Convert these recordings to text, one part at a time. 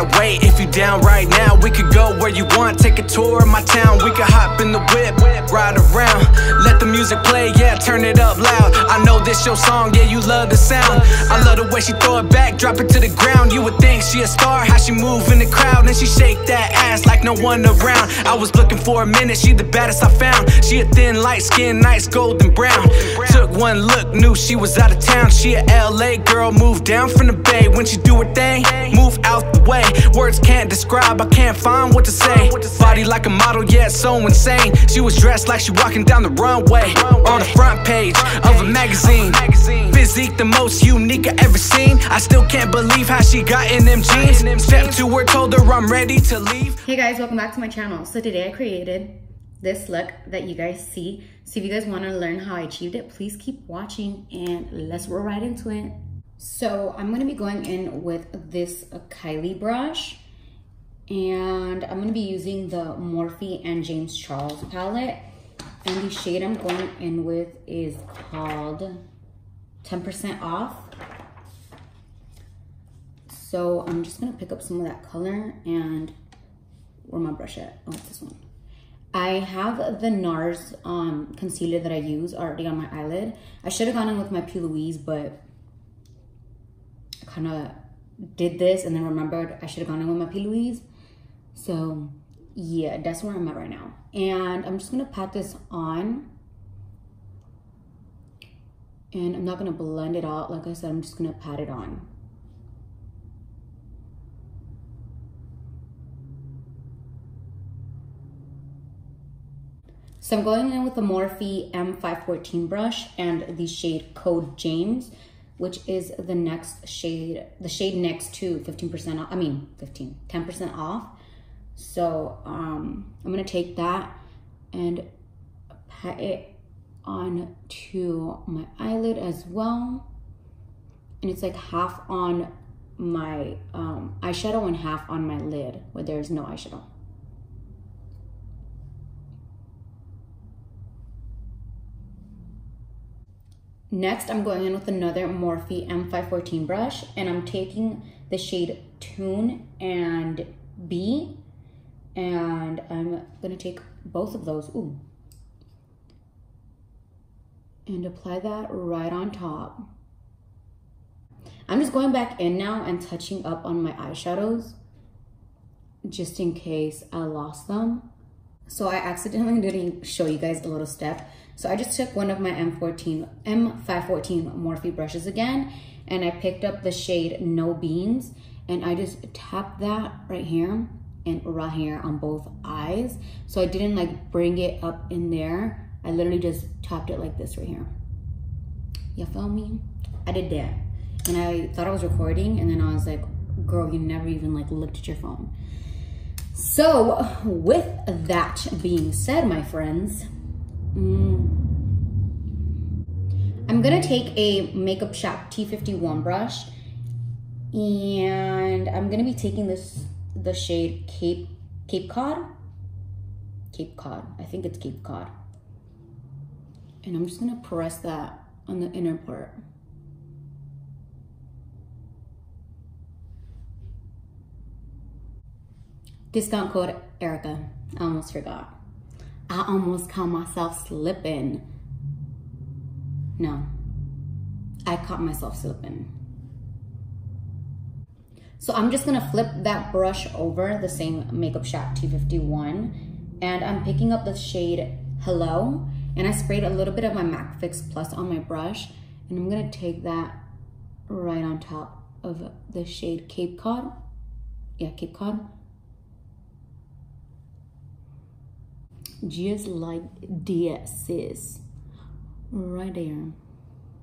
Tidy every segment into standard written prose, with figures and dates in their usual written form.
wanna wait. If you down right now, we could go where you want. Take a tour of my town, we could hop in the whip, ride around. Let the music play, yeah, turn it up loud. I know this your song, yeah, you love the sound. I love the way she throw it back, drop it to the ground. You would think she a star, how she move in the crowd. And she shake that ass like no one around. I was looking for a minute, she the baddest I found. She a thin, light skin, nice golden brown. Took one look, knew she was out of town. She a LA girl, moved down from the Bay. When she do her thing, move out the way. Words can't describe, I can't find what to say. Body like a model, yeah, so insane. She was dressed like she walking down the runway, on the front page of a magazine. Physique the most unique I ever seen. I still can't believe how she got in them jeans. Step to her, told her I'm ready to leave. Hey guys, welcome back to my channel. So today I created this look that you guys see. So if you guys want to learn how I achieved it, please keep watching and let's roll right into it. So I'm going to be going in with this Kylie brush, and I'm going to be using the Morphe and James Charles palette, and the shade I'm going in with is called 10% Off. So I'm just going to pick up some of that color, and where my brush at? Oh, it's this one. I have the NARS concealer that I use already on my eyelid. I should have gone in with my P. Louise, but I kind of did this and then remembered I should have gone in with my P. Louise. So yeah, that's where I'm at right now. And I'm just gonna pat this on. And I'm not gonna blend it out. Like I said, I'm just gonna pat it on. So I'm going in with the Morphe M514 brush and the shade Code James, which is the next shade, the shade next to 15% off, 10% off. So I'm gonna take that and pat it on to my eyelid as well. And it's like half on my eyeshadow and half on my lid where there's no eyeshadow. Next, I'm going in with another Morphe M514 brush, and I'm taking the shade Tune and B, and I'm gonna take both of those, and apply that right on top. I'm just going back in now and touching up on my eyeshadows, just in case I lost them. So I accidentally didn't show you guys a little step. So I just took one of my M514 Morphe brushes again, and I picked up the shade No Beans, and I just tapped that right here and right here on both eyes. So I didn't like bring it up in there. I literally just tapped it like this right here. You feel me? I did that. And I thought I was recording, and then I was like, girl, you never even like looked at your phone. So with that being said, my friends, I'm gonna take a Makeup Shop T51 brush, and I'm gonna be taking the shade Cape Cod. I think it's Cape Cod. And I'm just gonna press that on the inner part. Discount code Erika. I almost forgot. I almost caught myself slipping. No, I caught myself slipping. So I'm just gonna flip that brush over the same Makeup Shop T51, and I'm picking up the shade Hello, and I sprayed a little bit of my MAC Fix Plus on my brush, and I'm gonna take that right on top of the shade Cape Cod. Yeah, Cape Cod. Just like that, sis. Right there.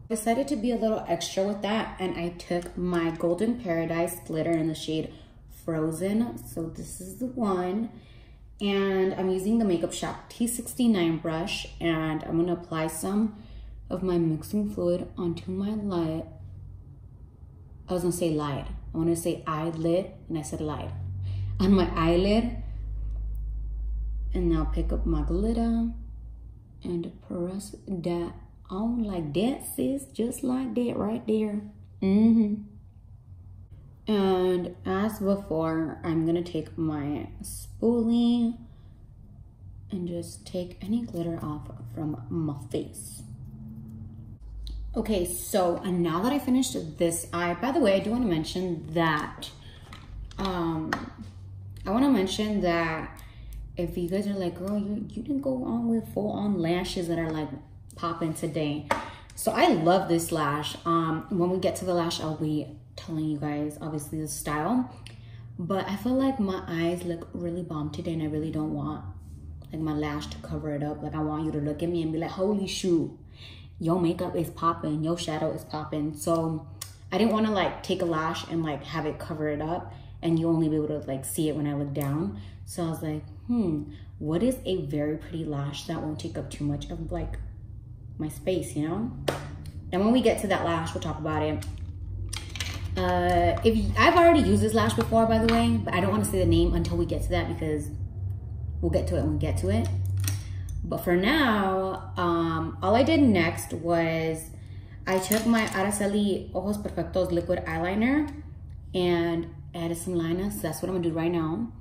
I decided to be a little extra with that, and I took my Golden Paradise glitter in the shade Frozen. So this is the one. And I'm using the Makeup Shop T69 brush, and I'm gonna apply some of my mixing fluid onto my lid. I was gonna say lid. I wanna say eyelid, and I said lid. On my eyelid. And now pick up my glitter and press that on like that, sis. Just like that right there. And as before, I'm gonna take my spoolie and just take any glitter off from my face. Okay, so and now that I finished this eye, by the way, I do want to mention that if you guys are like, girl, you didn't go on with full-on lashes that are like popping today. So I love this lash. When we get to the lash, I'll be telling you guys obviously the style, but I feel like my eyes look really bomb today, and I really don't want like my lash to cover it up. Like I want you to look at me and be like, holy shoot, your makeup is popping, your shadow is popping. So I didn't want to like take a lash and like have it cover it up and you only be able to like see it when I look down. So I was like, what is a very pretty lash that won't take up too much of like my space, you know? And when we get to that lash, we'll talk about it. I've already used this lash before, by the way, but I don't want to say the name until we get to that, because we'll get to it when we get to it. But for now, all I did next was I took my Araceli Ojos Perfectos liquid eyeliner and added some liner. So that's what I'm gonna do right now.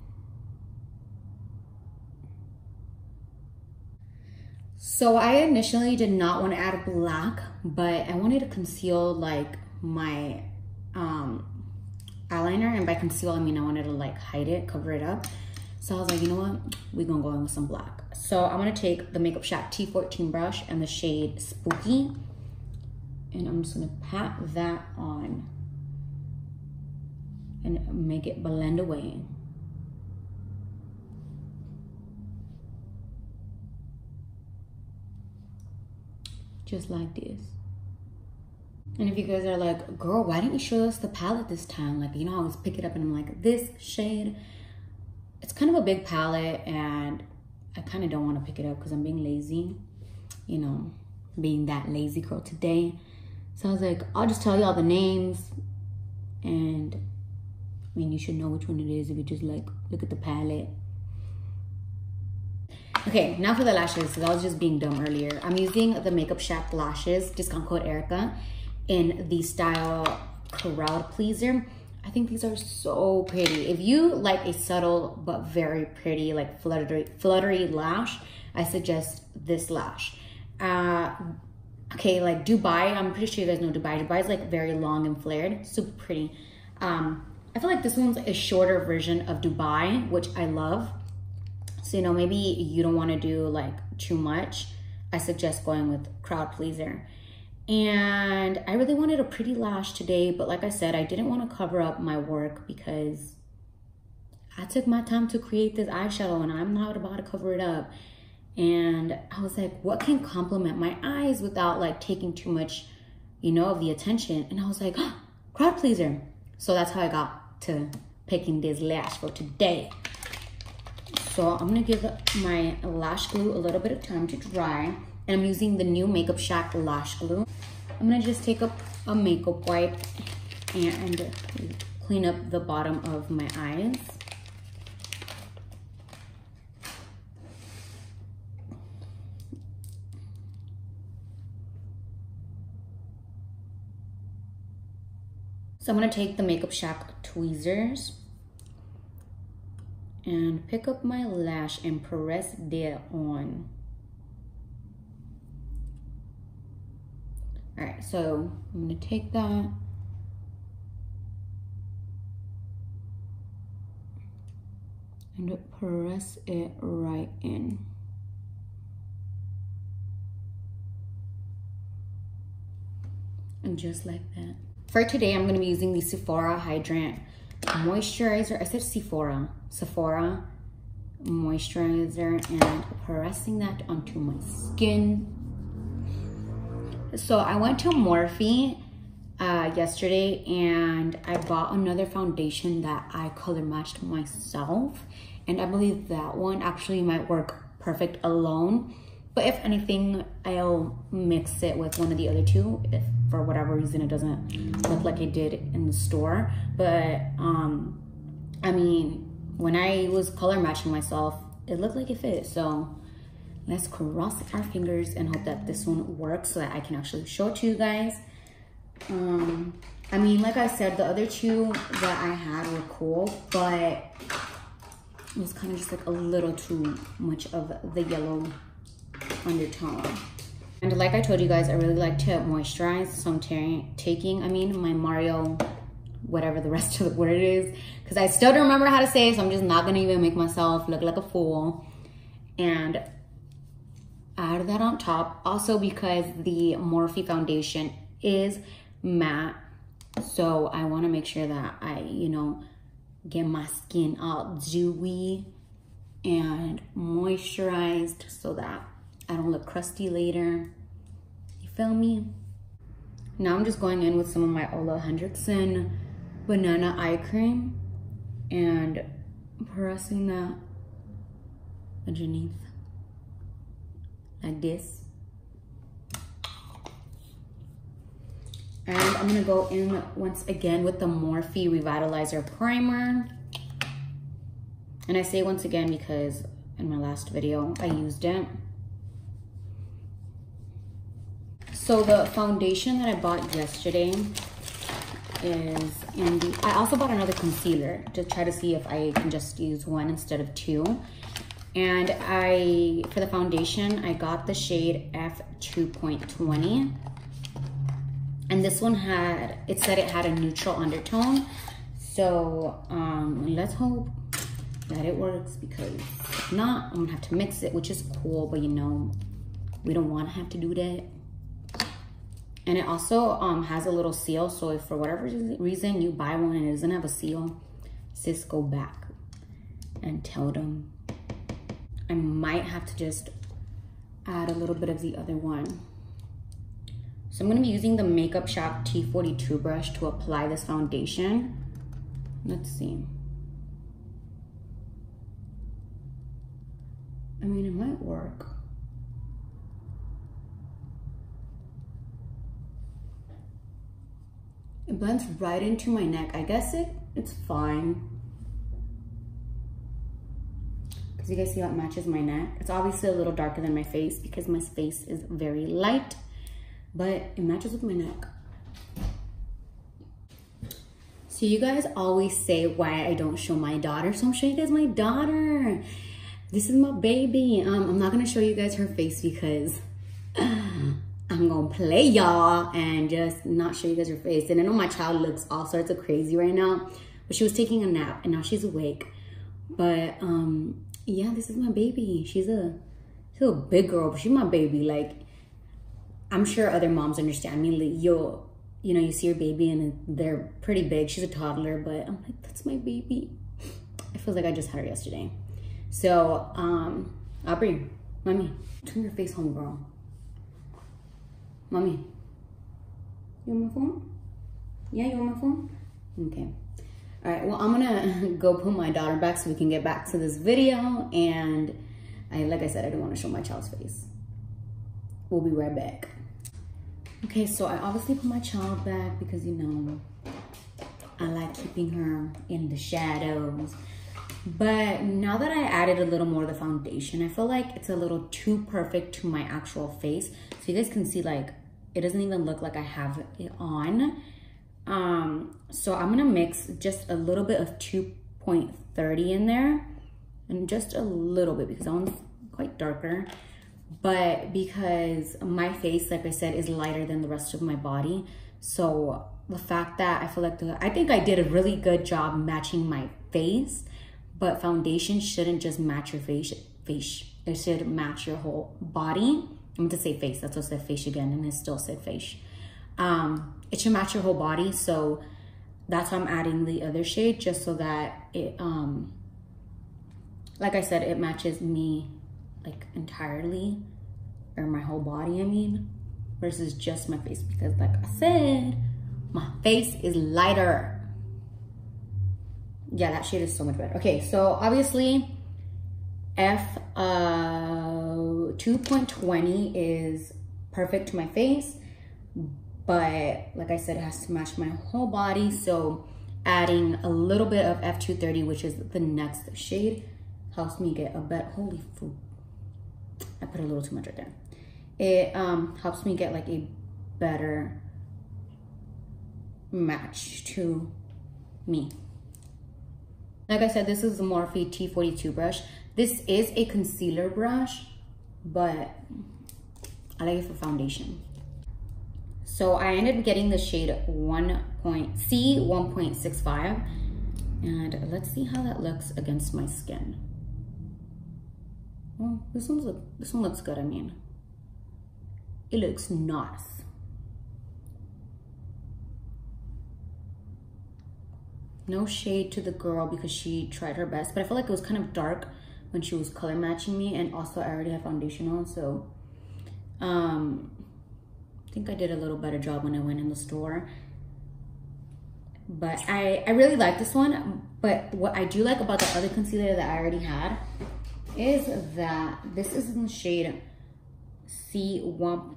So I initially did not want to add black, but I wanted to conceal like my eyeliner, and by conceal I mean I wanted to like hide it, cover it up. So I was like, you know what, we're gonna go in with some black. So I'm gonna take the Makeup Shack T14 brush and the shade Spooky, and I'm just gonna pat that on and make it blend away. Just like this. And if you guys are like, girl, why didn't you show us the palette this time? Like, you know, I always pick it up and I'm like, this shade. It's kind of a big palette and I kind of don't want to pick it up because I'm being lazy. You know, being that lazy girl today. So I was like, I'll just tell y'all the names. And I mean, you should know which one it is if you just like, look at the palette. Okay, now for the lashes, because I was just being dumb earlier. I'm using the Makeup Shack lashes, discount code Erika, in the style Crowd Pleaser. I think these are so pretty. If you like a subtle but very pretty, like fluttery lash, I suggest this lash. Okay, like Dubai, I'm pretty sure you guys know Dubai. Dubai is like very long and flared, super pretty. I feel like this one's a shorter version of Dubai, which I love. So, you know, maybe you don't want to do like too much. I suggest going with Crowd Pleaser. And I really wanted a pretty lash today, but like I said, I didn't want to cover up my work because I took my time to create this eyeshadow and I'm not about to cover it up. And I was like, what can complement my eyes without like taking too much, you know, of the attention? And I was like, oh, Crowd Pleaser. So that's how I got to picking this lash for today. So I'm gonna give my lash glue a little bit of time to dry. And I'm using the new Makeup Shack lash glue. I'm gonna just take up a makeup wipe and clean up the bottom of my eyes. So I'm gonna take the Makeup Shack tweezers and pick up my lash and press that on. All right, so I'm gonna take that and press it right in. And just like that. For today, I'm gonna be using the Sephora Hydrant Moisturizer. I said Sephora Moisturizer, and pressing that onto my skin. So I went to Morphe yesterday and I bought another foundation that I color matched myself. And I believe that one actually might work perfect alone. But if anything, I'll mix it with one of the other two if for whatever reason it doesn't look like it did in the store. But I mean, when I was color matching myself, it looked like it fit. So let's cross our fingers and hope that this one works so that I can actually show it to you guys. I mean, like I said, the other two that I had were cool, but it was kind of just like a little too much of the yellow undertone. And like I told you guys, I really like to moisturize, so I'm taking, my Mario, whatever the rest of the word is, because I still don't remember how to say it, so I'm just not gonna even make myself look like a fool. And add that on top, also because the Morphe foundation is matte, so I want to make sure that I, get my skin all dewy and moisturized so that I don't look crusty later. You feel me? Now I'm just going in with some of my Ole Henriksen banana eye cream and pressing that underneath like this. And I'm gonna go in once again with the Morphe Revitalizer Primer. And I say once again because in my last video I used it. So the foundation that I bought yesterday is in the, I also bought another concealer to try to see if I can just use one instead of two. And for the foundation, I got the shade F2.20. And this one it said it had a neutral undertone. So let's hope that it works, because if not, I'm gonna have to mix it, which is cool, but we don't wanna have to do that. And it also has a little seal, so if for whatever reason you buy one and it doesn't have a seal, sis, go back and tell them. I might have to just add a little bit of the other one. So I'm gonna be using the Makeup Shop T42 brush to apply this foundation. Let's see. I mean, it might work. It blends right into my neck. I guess it's fine. Because you guys see how it matches my neck. It's obviously a little darker than my face because my face is very light, but it matches with my neck. So you guys always say why I don't show my daughter, so I'm showing you guys my daughter. This is my baby. I'm not gonna show you guys her face because I'm gonna play y'all and just not show you guys her face. And I know my child looks all sorts of crazy right now, but she was taking a nap and now she's awake. But yeah, this is my baby. She's a big girl, but she's my baby. Like, I'm sure other moms understand me. Like, you see your baby and they're pretty big. She's a toddler, but I'm like, that's my baby. It feels like I just had her yesterday. So, Aubrey, mommy, turn your face home, girl. Mommy, you on my phone? Yeah, you on my phone? Okay. All right, well, I'm gonna go put my daughter back so we can get back to this video. And like I said, I don't want to show my child's face. We'll be right back. Okay, so I obviously put my child back because, I like keeping her in the shadows. But now that I added a little more of the foundation, I feel like it's a little too perfect to my actual face. So you guys can see, like, it doesn't even look like I have it on. So I'm gonna mix just a little bit of 2.30 in there, and just a little bit because that one's quite darker. But because my face, like I said, is lighter than the rest of my body, so the fact that I feel like I think I did a really good job matching my face, but foundation shouldn't just match your face. It should match your whole body. I'm going to say face, that's what I said face again, and it still said face. It should match your whole body, so that's why I'm adding the other shade, just so that it, like I said, it matches me like entirely, or my whole body, I mean, versus just my face, because like I said, my face is lighter. Yeah, that shade is so much better. Okay, so obviously F2.20 is perfect to my face, but like I said, it has to match my whole body. So adding a little bit of F230, which is the next shade, helps me get a better, holy food, I put a little too much right there. It helps me get like a better match to me. Like I said, this is the Morphe T42 brush. This is a concealer brush, but I like it for foundation. So I ended up getting the shade C1.65, and let's see how that looks against my skin. Well, this one looks good. I mean, it looks nice. No shade to the girl because she tried her best, but I feel like it was kind of dark when she was color matching me, and also I already have foundation on, so I think I did a little better job when I went in the store. But I really like this one. But what I do like about the other concealer that I already had is that this is in the shade C1.35.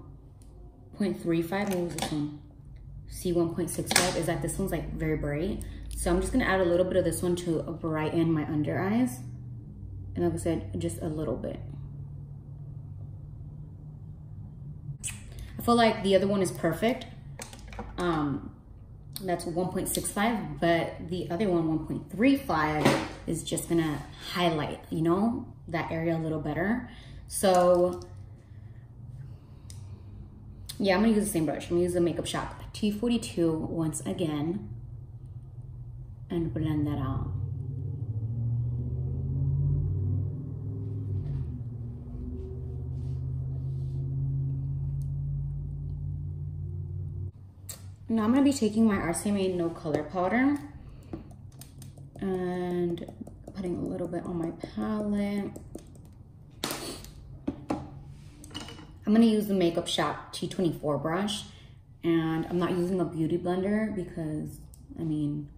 What was this one? C1.65. Is that this one's like very bright. So I'm just gonna add a little bit of this one to brighten my under eyes. And like I said, just a little bit. I feel like the other one is perfect. That's 1.65, but the other one, 1.35, is just gonna highlight, you know, that area a little better. So yeah, I'm gonna use the same brush. I'm gonna use the Makeup Shop T42 once again and blend that out. Now I'm gonna be taking my RCMA No Color Powder and putting a little bit on my palette. I'm gonna use the Makeup Shop T24 brush, and I'm not using a beauty blender because, I mean,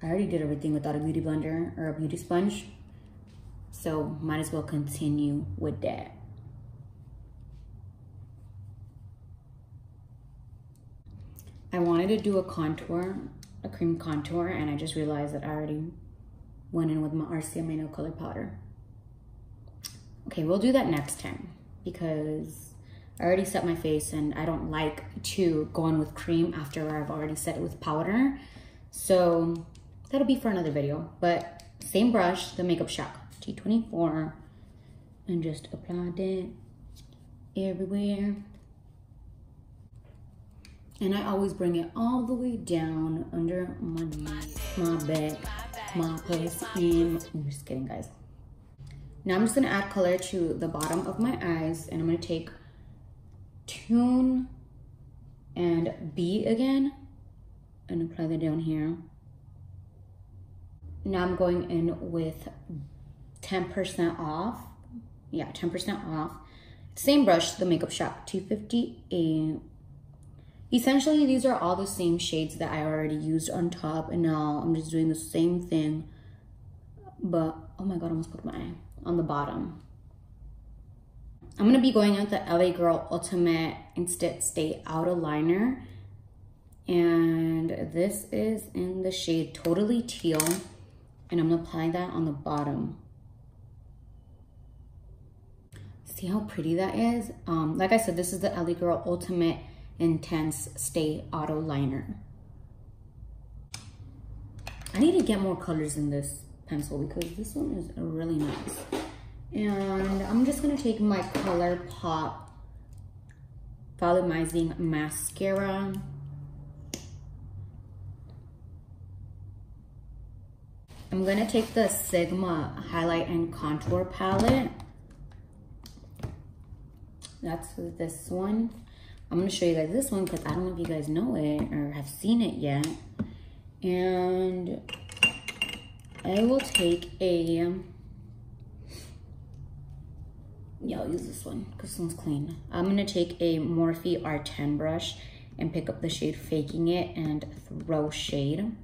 I already did everything without a beauty blender or a beauty sponge, so might as well continue with that. I wanted to do a contour, a cream contour, and I just realized that I already went in with my RCMA No Color Powder. Okay, we'll do that next time because I already set my face and I don't like to go in with cream after I've already set it with powder. So that'll be for another video, but same brush, the Makeup Shop T24, and just apply it everywhere. And I always bring it all the way down under my neck, my back, my puss, and I'm just kidding, guys. Now I'm just gonna add color to the bottom of my eyes, and I'm gonna take Tune and B again and apply that down here. Now I'm going in with 10% off. Yeah, 10% off. Same brush, the Makeup Shop T58. Essentially, these are all the same shades that I already used on top, and now I'm just doing the same thing, but oh my god, I almost put my eye on the bottom. I'm gonna be going with the LA Girl Ultimate Instant Stay Outer Liner, and this is in the shade Totally Teal, and I'm gonna apply that on the bottom. See how pretty that is? Like I said, this is the LA Girl Ultimate Intense Stay Auto Liner. I need to get more colors in this pencil because this one is really nice. And I'm just gonna take my ColourPop Volumizing Mascara. I'm gonna take the Sigma Highlight and Contour Palette. That's this one. I'm gonna show you guys this one because I don't know if you guys know it or have seen it yet. And I will take a, yeah, I'll use this one because this one's clean. I'm gonna take a Morphe R10 brush and pick up the shade Faking It and Throw Shade.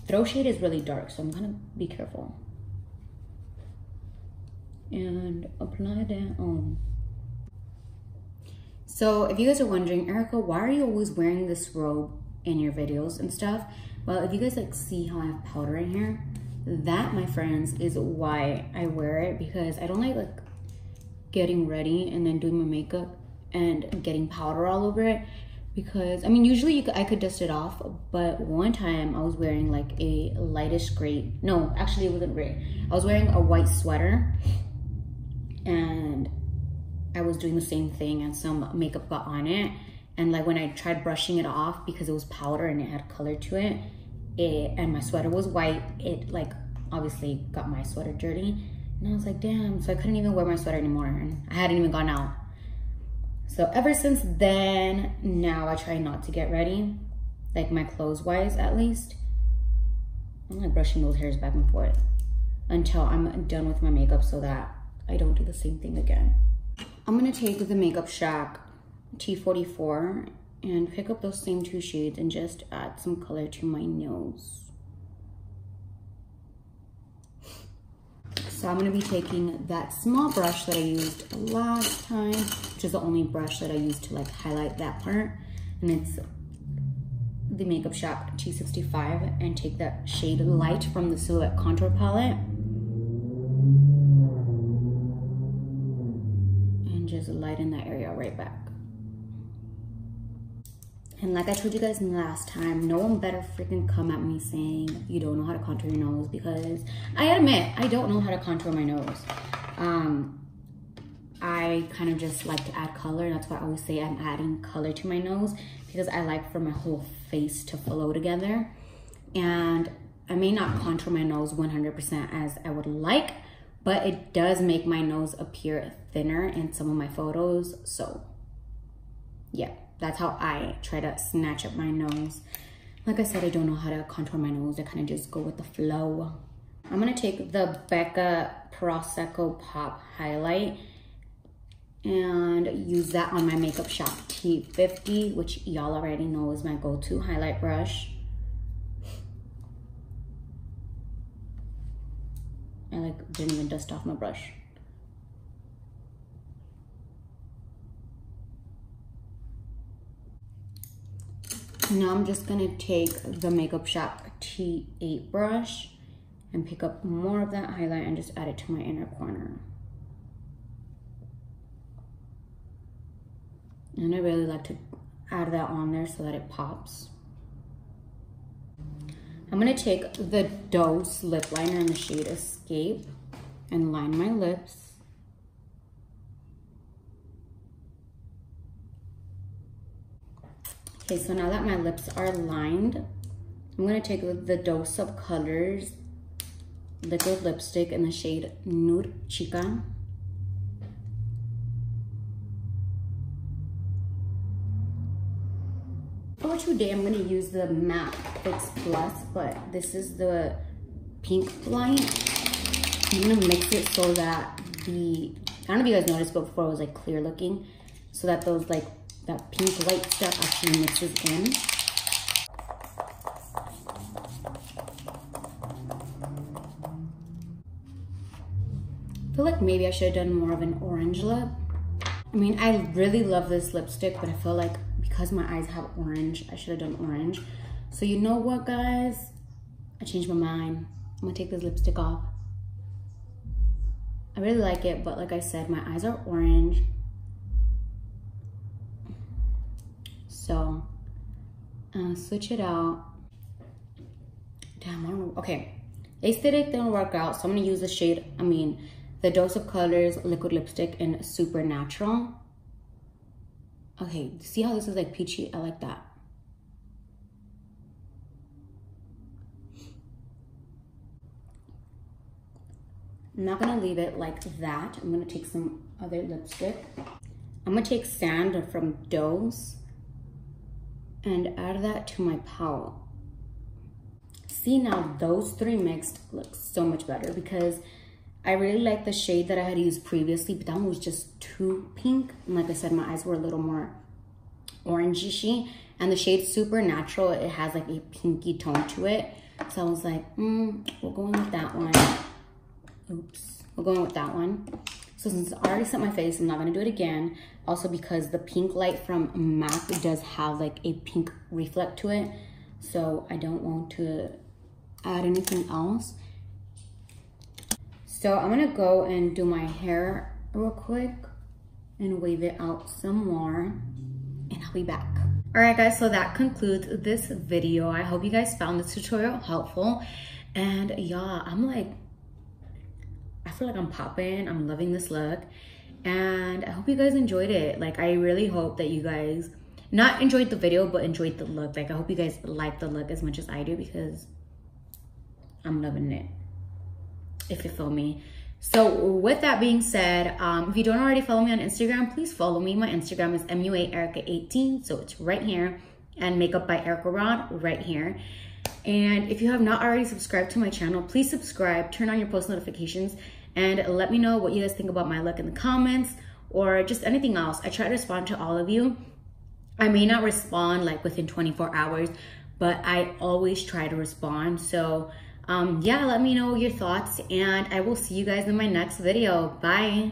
Throw Shade is really dark, so I'm gonna be careful. And apply that on. So if you guys are wondering, Erika, why are you always wearing this robe in your videos and stuff? Well, if you guys like see how I have powder in here, that, my friends, is why I wear it, because I don't like getting ready and then doing my makeup and getting powder all over it, because I mean usually I could dust it off, but one time I was wearing like a lightish gray, no actually it wasn't gray, I was wearing a white sweater and I was doing the same thing and some makeup got on it, and like when I tried brushing it off because it was powder and it had color to it, and my sweater was white, it like obviously got my sweater dirty, and I was like damn, so I couldn't even wear my sweater anymore and I hadn't even gone out. So ever since then, now I try not to get ready, like my clothes wise at least. I'm like brushing those hairs back and forth until I'm done with my makeup so that I don't do the same thing again. I'm gonna take the Makeup Shack T44 and pick up those same 2 shades and just add some color to my nose. So I'm gonna be taking that small brush that I used last time, which is the only brush that I used to like highlight that part. And it's the Makeup Shack T65, and take that shade Light from the Silhouette Contour Palette. And just lighten that area right back. And like I told you guys last time, no one better freaking come at me saying you don't know how to contour your nose, because I admit I don't know how to contour my nose. I kind of just like to add color. That's why I always say I'm adding color to my nose, because I like for my whole face to flow together. And I may not contour my nose 100% as I would like, but it does make my nose appear thinner in some of my photos. So yeah, that's how I try to snatch up my nose. Like I said, I don't know how to contour my nose. I kind of just go with the flow. I'm gonna take the Becca Prosecco Pop Highlight and use that on my Makeup Shack T50, which y'all already know is my go-to highlight brush. I like didn't even dust off my brush. Now I'm just gonna take the Makeup Shack T8 brush and pick up more of that highlight and just add it to my inner corner. And I really like to add that on there so that it pops. I'm gonna take the Dose lip liner in the shade Escape and line my lips. Okay, so now that my lips are lined, I'm gonna take the Dose of Colors liquid lipstick in the shade Nude Chica. For today, I'm gonna use the Matte Fix Plus, but this is the pink light. I'm gonna mix it so that I don't know if you guys noticed, but before it was like clear looking, so that those like that pink light stuff actually mixes in. I feel like maybe I should have done more of an orange lip. I mean, I really love this lipstick, but I feel like because my eyes have orange, I should have done orange. So you know what, guys? I changed my mind. I'm gonna take this lipstick off. I really like it, but like I said, my eyes are orange. So, switch it out. Damn, I don't know. Okay, aesthetic didn't work out, so I'm gonna use the shade, the Dose of Colors liquid lipstick in Supernatural. Okay, see how this is like peachy? I like that. I'm not gonna leave it like that. I'm gonna take some other lipstick. I'm gonna take Sand from Dose and add that to my palette. See, now those three mixed look so much better, because I really like the shade that I had used previously, but that one was just too pink. And like I said, my eyes were a little more orangey, and the shade Supernatural, it has like a pinky tone to it. So I was like, we're going with that one. Oops, we're going with that one. So since I already set my face, I'm not gonna do it again. Also because the pink light from MAC does have like a pink reflect to it. So I don't want to add anything else. So I'm gonna go and do my hair real quick and wave it out some more, and I'll be back. Alright guys, so that concludes this video. I hope you guys found this tutorial helpful. And yeah, I feel like I'm popping. I'm loving this look. And I hope you guys enjoyed it. Like, I really hope that you guys not enjoyed the video, but enjoyed the look. Like, I hope you guys like the look as much as I do, because I'm loving it, if you feel me. So with that being said, if you don't already follow me on Instagram, please follow me. My Instagram is muaerika18, so it's right here, and Makeup by Erika right here. And if you have not already subscribed to my channel, please subscribe, turn on your post notifications, and let me know what you guys think about my look in the comments, or just anything else. I try to respond to all of you. I may not respond like within 24 hours, but I always try to respond. So yeah, let me know your thoughts, and I will see you guys in my next video. Bye.